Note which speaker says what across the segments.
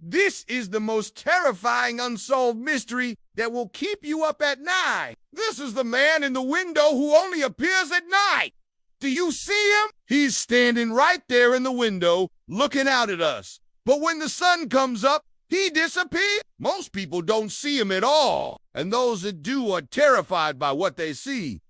Speaker 1: This is the most terrifying unsolved mystery that will keep you up at night. This is the man in the window who only appears at night. Do you see him? He's standing right there in the window, looking out at us. But when the sun comes up, he disappears. Most people don't see him at all, and those that do are terrified by what they see.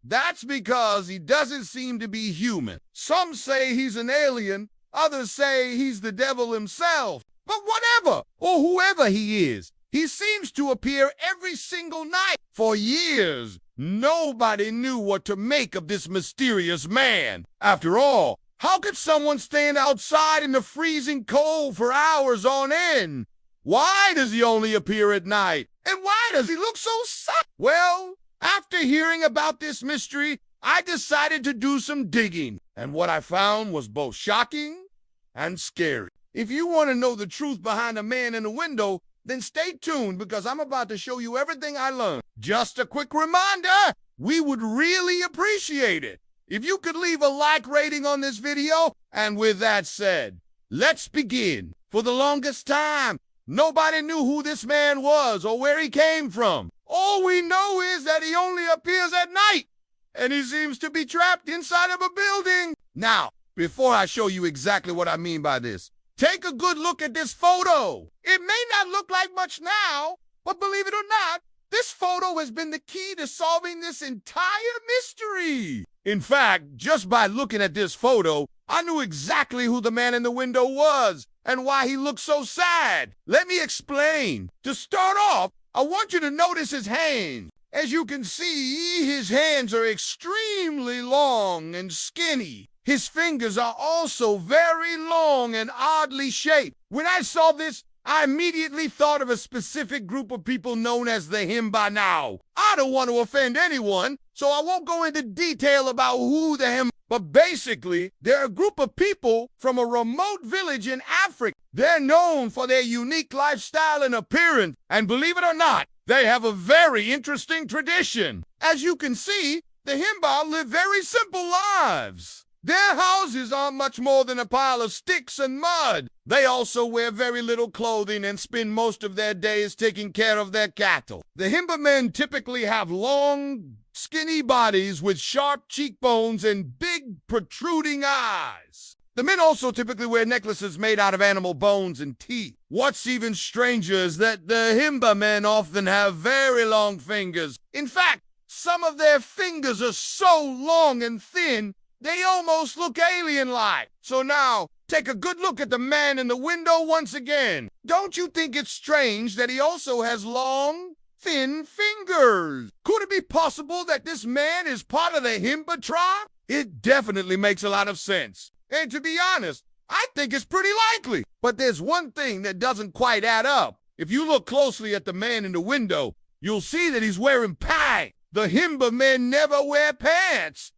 Speaker 1: That's because he doesn't seem to be human. Some say he's an alien, others say he's the devil himself. But whatever, or whoever he is, he seems to appear every single night. For years, nobody knew what to make of this mysterious man. After all, how could someone stand outside in the freezing cold for hours on end? Why does he only appear at night? And why does he look so sad? Well, after hearing about this mystery, I decided to do some digging. And what I found was both shocking and scary. If you want to know the truth behind the man in the window, then stay tuned because I'm about to show you everything I learned. Just a quick reminder, we would really appreciate it if you could leave a like rating on this video. And with that said, let's begin. For the longest time, nobody knew who this man was or where he came from. All we know is that he only appears at night, and he seems to be trapped inside of a building. Now, before I show you exactly what I mean by this, take a good look at this photo. It may not look like much now, but believe it or not, this photo has been the key to solving this entire mystery. In fact, just by looking at this photo, I knew exactly who the man in the window was and why he looked so sad. Let me explain. To start off, I want you to notice his hands. As you can see, his hands are extremely long and skinny. His fingers are also very long and oddly shaped. When I saw this, I immediately thought of a specific group of people known as the Himba. I don't want to offend anyone, so I won't go into detail about who the Himba, but basically, they're a group of people from a remote village in Africa. They're known for their unique lifestyle and appearance, and believe it or not, they have a very interesting tradition. As you can see, the Himba live very simple lives. Their houses aren't much more than a pile of sticks and mud. They also wear very little clothing and spend most of their days taking care of their cattle. The Himba men typically have long, skinny bodies with sharp cheekbones and big, protruding eyes. The men also typically wear necklaces made out of animal bones and teeth. What's even stranger is that the Himba men often have very long fingers. In fact, some of their fingers are so long and thin, they almost look alien-like. So now, take a good look at the man in the window once again. Don't you think it's strange that he also has long, thin fingers? Could it be possible that this man is part of the Himba tribe? It definitely makes a lot of sense. And to be honest, I think it's pretty likely. But there's one thing that doesn't quite add up. If you look closely at the man in the window, you'll see that he's wearing pants. The Himba men never wear pants.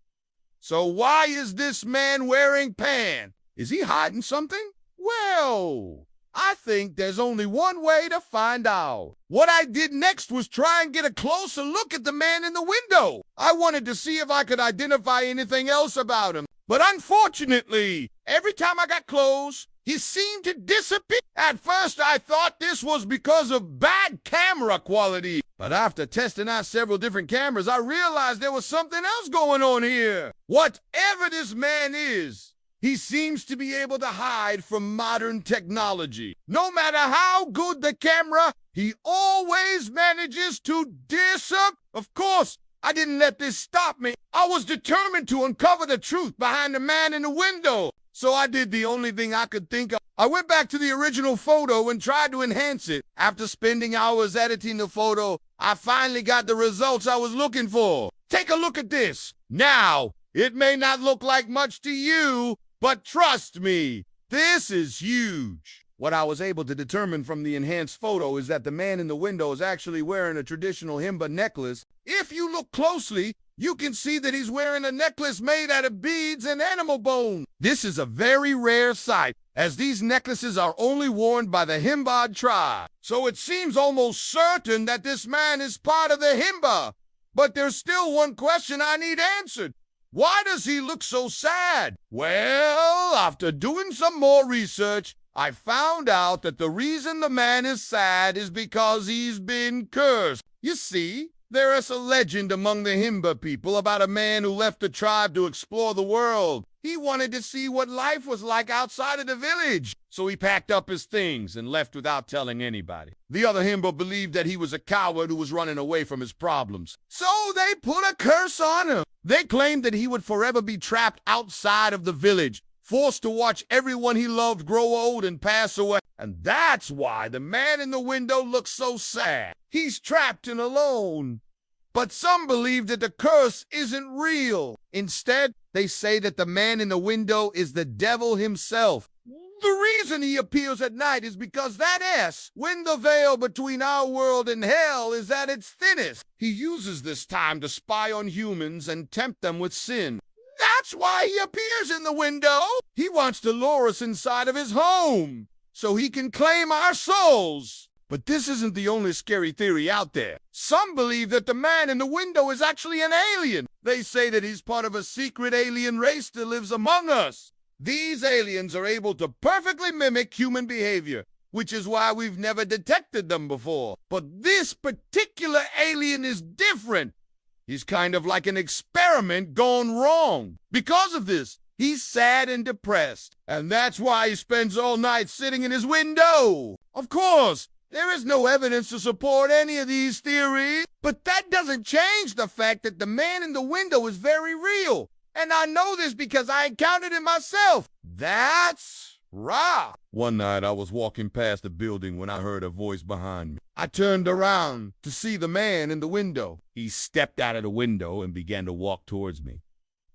Speaker 1: So why is this man wearing pants? Is he hiding something? Well, I think there's only one way to find out. What I did next was try and get a closer look at the man in the window. I wanted to see if I could identify anything else about him. But unfortunately, every time I got close, he seemed to disappear. At first, I thought this was because of bad camera quality. But after testing out several different cameras, I realized there was something else going on here. Whatever this man is, he seems to be able to hide from modern technology. No matter how good the camera, he always manages to disappear. Of course, I didn't let this stop me. I was determined to uncover the truth behind the man in the window. So I did the only thing I could think of. I went back to the original photo and tried to enhance it. After spending hours editing the photo, I finally got the results I was looking for. Take a look at this. Now, it may not look like much to you, but trust me, this is huge. What I was able to determine from the enhanced photo is that the man in the window is actually wearing a traditional Himba necklace. If you look closely, you can see that he's wearing a necklace made out of beads and animal bone. This is a very rare sight, as these necklaces are only worn by the Himba tribe. So it seems almost certain that this man is part of the Himba. But there's still one question I need answered. Why does he look so sad? Well, after doing some more research, I found out that the reason the man is sad is because he's been cursed. You see, there is a legend among the Himba people about a man who left the tribe to explore the world. He wanted to see what life was like outside of the village, so he packed up his things and left without telling anybody. The other Himba believed that he was a coward who was running away from his problems, so they put a curse on him. They claimed that he would forever be trapped outside of the village, forced to watch everyone he loved grow old and pass away. And that's why the man in the window looks so sad. He's trapped and alone. But some believe that the curse isn't real. Instead, they say that the man in the window is the devil himself. The reason he appears at night is because that S, when the veil between our world and hell is at its thinnest, he uses this time to spy on humans and tempt them with sin. That's why he appears in the window. He wants to lure us inside of his home so he can claim our souls. But this isn't the only scary theory out there. Some believe that the man in the window is actually an alien. They say that he's part of a secret alien race that lives among us. These aliens are able to perfectly mimic human behavior, which is why we've never detected them before. But this particular alien is different. He's kind of like an experiment gone wrong. Because of this, he's sad and depressed. And that's why he spends all night sitting in his window. Of course, there is no evidence to support any of these theories, but that doesn't change the fact that the man in the window is very real. And I know this because I encountered it myself. That's right. One night I was walking past the building when I heard a voice behind me. I turned around to see the man in the window. He stepped out of the window and began to walk towards me.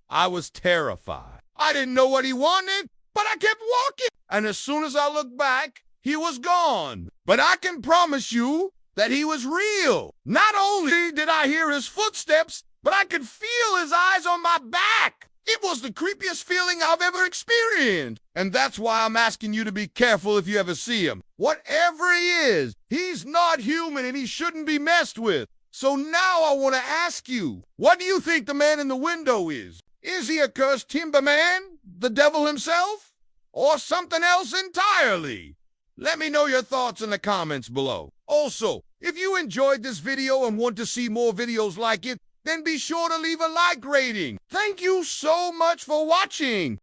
Speaker 1: I was terrified. I didn't know what he wanted, but I kept walking. And as soon as I looked back, he was gone. But I can promise you that he was real. Not only did I hear his footsteps, but I could feel his eyes on my back. It was the creepiest feeling I've ever experienced. And that's why I'm asking you to be careful if you ever see him. Whatever he is, he's not human and he shouldn't be messed with. So now I want to ask you, what do you think the man in the window is? Is he a cursed timber man, the devil himself, or something else entirely? Let me know your thoughts in the comments below. Also, if you enjoyed this video and want to see more videos like it, then be sure to leave a like rating. Thank you so much for watching.